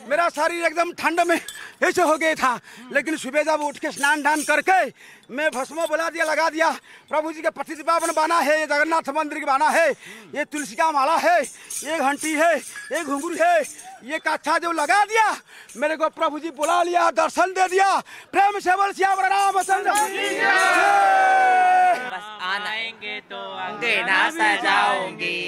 मेरा शरीर एकदम ठंड में ऐसे हो गया था, लेकिन सुबह जब उठ के स्नान दान करके मैं भस्मो बुला दिया, लगा दिया। प्रभु जी के पतित पावन बाना है, ये जगन्नाथ मंदिर की बाना है, ये तुलसी का माला है, ये घंटी है, ये घुंघरू है, ये काछा जो लगा दिया, मेरे को प्रभु जी बुला लिया, दर्शन दे दिया। प्रेम से बोल सियावर रामचंद्र। बस आएंगे तो अंगना सजाऊंगी,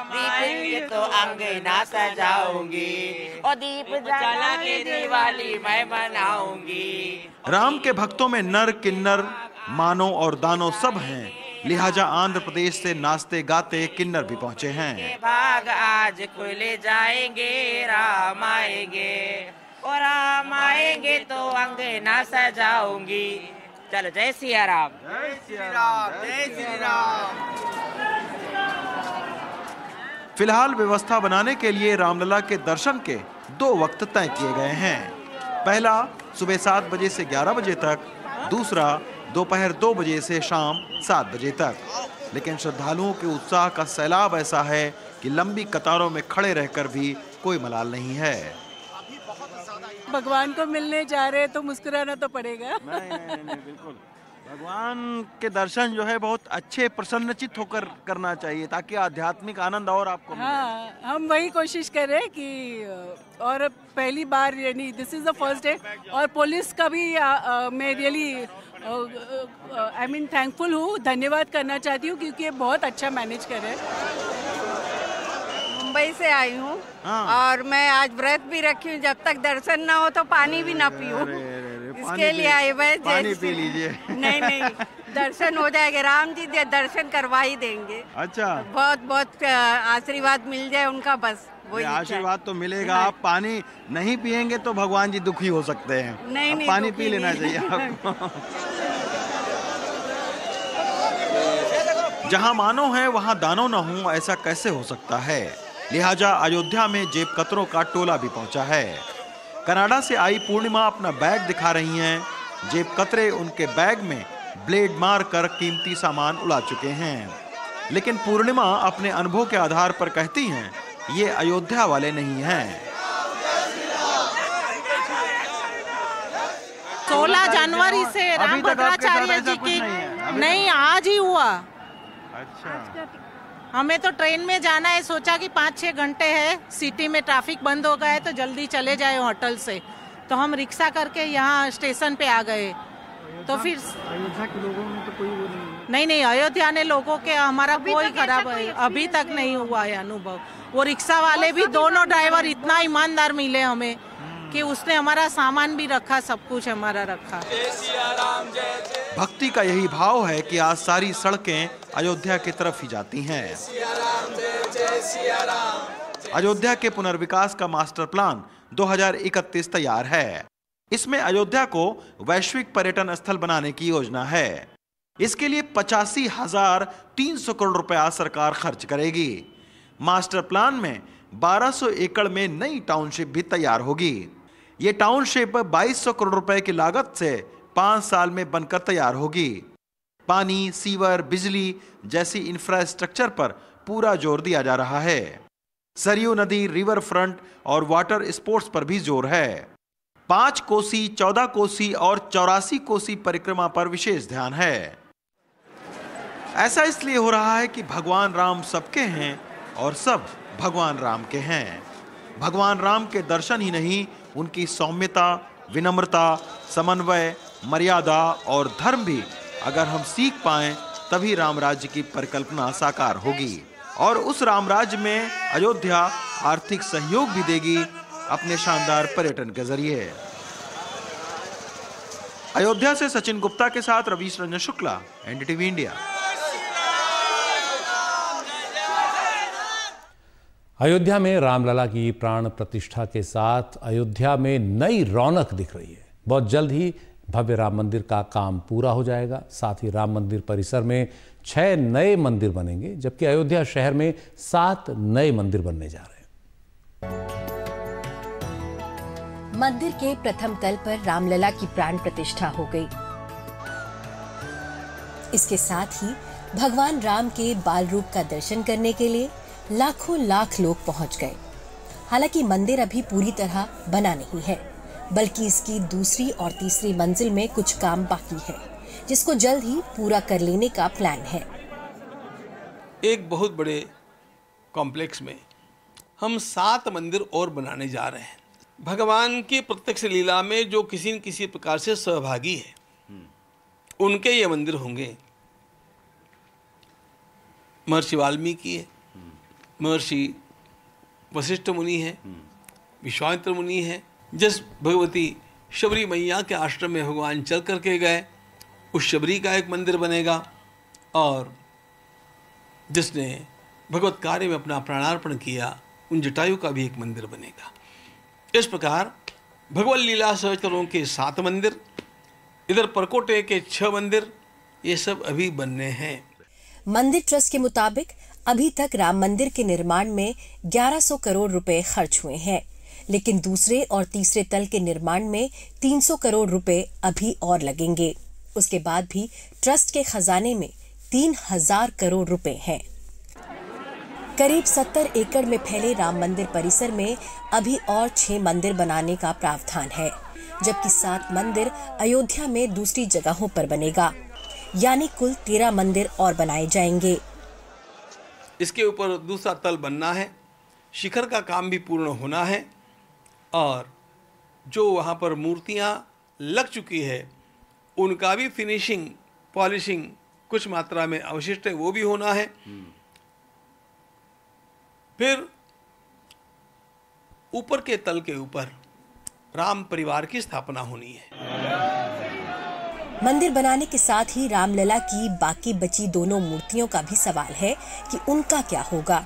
दीपेंगे तो अंगना सजाऊंगी, और दीप जला के दिवाली मैं मनाऊंगी। राम के भक्तों में नर, किन्नर, मानव और दानव सब हैं, लिहाजा आंध्र प्रदेश से नाचते गाते किन्नर भी पहुंचे हैं। भाग आज खुले जाएंगे, राम आएंगे, और राम आएंगे तो अंगना सजाऊंगी। चलो जय सिया राम। जय श्री राम, जय श्री राम। फिलहाल व्यवस्था बनाने के लिए रामलला के दर्शन के 2 वक्त तय किए गए हैं। पहला सुबह 7 बजे से 11 बजे तक, दूसरा दोपहर 2 बजे से शाम 7 बजे तक। लेकिन श्रद्धालुओं के उत्साह का सैलाब ऐसा है कि लंबी कतारों में खड़े रहकर भी कोई मलाल नहीं है। भगवान को मिलने जा रहे हैं तो मुस्कुराना तो पड़ेगा। नहीं, बिल्कुल। भगवान के दर्शन जो है बहुत अच्छे प्रसन्नचित होकर करना चाहिए, ताकि आध्यात्मिक आनंद और आपको मिले। हाँ, हम वही कोशिश कर रहे हैं कि और पहली बार यानी this is the first day, और पुलिस का भी मैं रियली आई मीन थैंकफुल हूँ, धन्यवाद करना चाहती हूँ, क्योंकि ये बहुत अच्छा मैनेज कर रहे हैं। मुंबई से आई हूँ और मैं आज व्रत भी रखी हूँ, जब तक दर्शन ना हो तो पानी भी ना पीऊँ, इसके लिए आई। पानी पी लीजिए। नहीं, दर्शन हो जाएगा, राम जी दर्शन करवा ही देंगे। अच्छा, बहुत बहुत आशीर्वाद मिल जाए उनका, बस वही आशीर्वाद तो मिलेगा। आप पानी नहीं पिएंगे तो भगवान जी दुखी हो सकते हैं। नहीं, पानी पी लेना चाहिए आपको। जहां मानो है वहां दानो न हो, ऐसा कैसे हो सकता है? लिहाजा अयोध्या में जेब कतरों का टोला भी पहुंचा है। कनाडा से आई पूर्णिमा अपना बैग दिखा रही हैं। जेब कतरे उनके बैग में ब्लेड मार कर कीमती सामान उड़ा चुके हैं। लेकिन पूर्णिमा अपने अनुभव के आधार पर कहती हैं, ये अयोध्या वाले नहीं हैं। 16 जनवरी से राम भद्राचार्य जी की नहीं, आज ही हुआ। अच्छा, हमें तो ट्रेन में जाना है, सोचा कि 5-6 घंटे है, सिटी में ट्रैफिक बंद हो गया है तो जल्दी चले जाए होटल से, तो हम रिक्शा करके यहाँ स्टेशन पे आ गए। तो फिर अयोध्या के लोगों में तो कोई वो नहीं, अयोध्या ने लोगों के हमारा कोई खराब है, अभी तक नहीं हुआ है अनुभव। वो रिक्शा वाले भी, दोनों ड्राइवर इतना ईमानदार मिले हमें कि उसने हमारा सामान भी रखा, सब कुछ हमारा रखा। भक्ति का यही भाव है कि आज सारी सड़कें अयोध्या की तरफ ही जाती हैं। अयोध्या के पुनर्विकास का मास्टर प्लान 2031 तैयार है। इसमें अयोध्या को वैश्विक पर्यटन स्थल बनाने की योजना है। इसके लिए 85,300 करोड़ रुपया सरकार खर्च करेगी। मास्टर प्लान में 1200 एकड़ में नई टाउनशिप भी तैयार होगी। ये टाउनशिप 2200 करोड़ रुपए की लागत से 5 साल में बनकर तैयार होगी। पानी, सीवर, बिजली जैसी इंफ्रास्ट्रक्चर पर पूरा जोर दिया जा रहा है। सरयू नदी, रिवर फ्रंट और वाटर स्पोर्ट्स पर भी जोर है। 5 कोसी, 14 कोसी और 84 कोसी परिक्रमा पर विशेष ध्यान है। ऐसा इसलिए हो रहा है कि भगवान राम सबके हैं और सब भगवान राम के हैं। भगवान राम के दर्शन ही नहीं, उनकी सौम्यता, विनम्रता, समन्वय, मर्यादा और धर्म भी अगर हम सीख पाएं, तभी राम राज्य की परिकल्पना साकार होगी। और उस राम राज्य में अयोध्या आर्थिक सहयोग भी देगी अपने शानदार पर्यटन के जरिए। अयोध्या से सचिन गुप्ता के साथ रवीश रंजन शुक्ला, एनडीटीवी इंडिया। अयोध्या में रामलला की प्राण प्रतिष्ठा के साथ अयोध्या में नई रौनक दिख रही है। बहुत जल्द ही भव्य राम मंदिर का काम पूरा हो जाएगा। साथ ही राम मंदिर परिसर में 6 नए मंदिर बनेंगे, जबकि अयोध्या शहर में 7 नए मंदिर बनने जा रहे हैं। मंदिर के प्रथम तल पर रामलला की प्राण प्रतिष्ठा हो गई। इसके साथ ही भगवान राम के बाल रूप का दर्शन करने के लिए लाखों लाख लोग पहुंच गए। हालांकि मंदिर अभी पूरी तरह बना नहीं है, बल्कि इसकी दूसरी और तीसरी मंजिल में कुछ काम बाकी है, जिसको जल्द ही पूरा कर लेने का प्लान है। एक बहुत बड़े कॉम्प्लेक्स में हम 7 मंदिर और बनाने जा रहे हैं। भगवान की प्रत्यक्ष लीला में जो किसी न किसी प्रकार से सहभागी है, उनके ये मंदिर होंगे। महर्षि वाल्मीकि है, महर्षि वशिष्ठ मुनि है, विश्वामित्र मुनि है। जिस भगवती शबरी मैया के आश्रम में भगवान चल करके गए, उस शबरी का एक मंदिर बनेगा। और जिसने भगवत कार्य में अपना प्राणार्पण किया, उन जटायु का भी एक मंदिर बनेगा। इस प्रकार भगवत लीला सहचरों के 7 मंदिर, इधर परकोटे के 6 मंदिर, ये सब अभी बनने हैं। मंदिर ट्रस्ट के मुताबिक अभी तक राम मंदिर के निर्माण में 1100 करोड़ रुपए खर्च हुए हैं, लेकिन दूसरे और तीसरे तल के निर्माण में 300 करोड़ रुपए अभी और लगेंगे। उसके बाद भी ट्रस्ट के खजाने में 3000 करोड़ रुपए हैं। करीब 70 एकड़ में फैले राम मंदिर परिसर में अभी और 6 मंदिर बनाने का प्रावधान है, जबकि 7 मंदिर अयोध्या में दूसरी जगहों पर बनेगा। यानी कुल 13 मंदिर और बनाए जाएंगे। इसके ऊपर दूसरा तल बनना है, शिखर का काम भी पूर्ण होना है, और जो वहाँ पर मूर्तियाँ लग चुकी है उनका भी फिनिशिंग, पॉलिशिंग कुछ मात्रा में अवशिष्ट है, वो भी होना है। फिर ऊपर के तल के ऊपर राम परिवार की स्थापना होनी है। मंदिर बनाने के साथ ही रामलला की बाकी बची दोनों मूर्तियों का भी सवाल है कि उनका क्या होगा।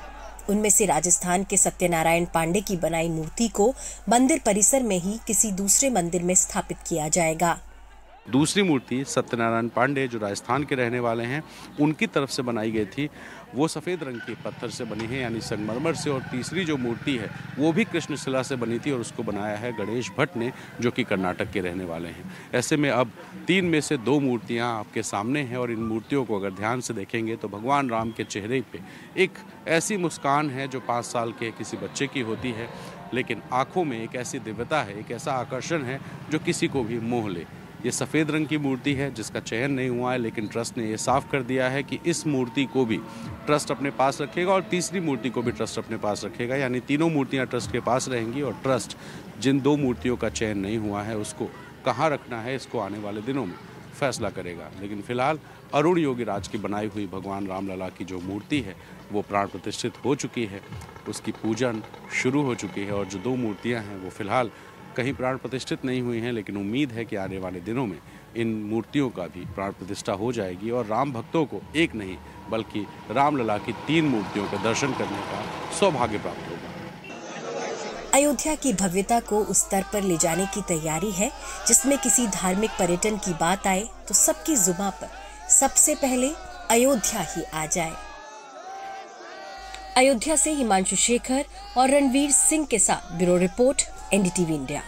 उनमें से राजस्थान के सत्यनारायण पांडे की बनाई मूर्ति को मंदिर परिसर में ही किसी दूसरे मंदिर में स्थापित किया जाएगा। दूसरी मूर्ति सत्यनारायण पांडे जो राजस्थान के रहने वाले हैं, उनकी तरफ से बनाई गई थी। वो सफ़ेद रंग के पत्थर से बनी है, यानी संगमरमर से। और तीसरी जो मूर्ति है वो भी कृष्णशिला से बनी थी और उसको बनाया है गणेश भट्ट ने, जो कि कर्नाटक के रहने वाले हैं। ऐसे में अब 3 में से 2 मूर्तियां आपके सामने हैं और इन मूर्तियों को अगर ध्यान से देखेंगे तो भगवान राम के चेहरे पे एक ऐसी मुस्कान है जो 5 साल के किसी बच्चे की होती है, लेकिन आँखों में एक ऐसी दिव्यता है, एक ऐसा आकर्षण है जो किसी को भी मोह ले। ये सफ़ेद रंग की मूर्ति है जिसका चयन नहीं हुआ है, लेकिन ट्रस्ट ने ये साफ कर दिया है कि इस मूर्ति को भी ट्रस्ट अपने पास रखेगा और तीसरी मूर्ति को भी ट्रस्ट अपने पास रखेगा, यानी तीनों मूर्तियां ट्रस्ट के पास रहेंगी। और ट्रस्ट जिन 2 मूर्तियों का चयन नहीं हुआ है उसको कहाँ रखना है, इसको आने वाले दिनों में फैसला करेगा। लेकिन फिलहाल अरुण योगीराज की बनाई हुई भगवान रामलला की जो मूर्ति है वो प्राण प्रतिष्ठित हो चुकी है, उसकी पूजन शुरू हो चुकी है। और जो 2 मूर्तियाँ हैं वो फिलहाल कहीं प्राण प्रतिष्ठित नहीं हुई हैं, लेकिन उम्मीद है कि आने वाले दिनों में इन मूर्तियों का भी प्राण प्रतिष्ठा हो जाएगी और राम भक्तों को एक नहीं बल्कि रामलला की 3 मूर्तियों के दर्शन करने का सौभाग्य प्राप्त होगा। अयोध्या की भव्यता को उस स्तर पर ले जाने की तैयारी है जिसमें किसी धार्मिक पर्यटन की बात आए तो सबकी जुबान पर सबसे पहले अयोध्या ही आ जाए। अयोध्या से हिमांशु शेखर और रणवीर सिंह के साथ ब्यूरो रिपोर्ट, NDTV इंडिया।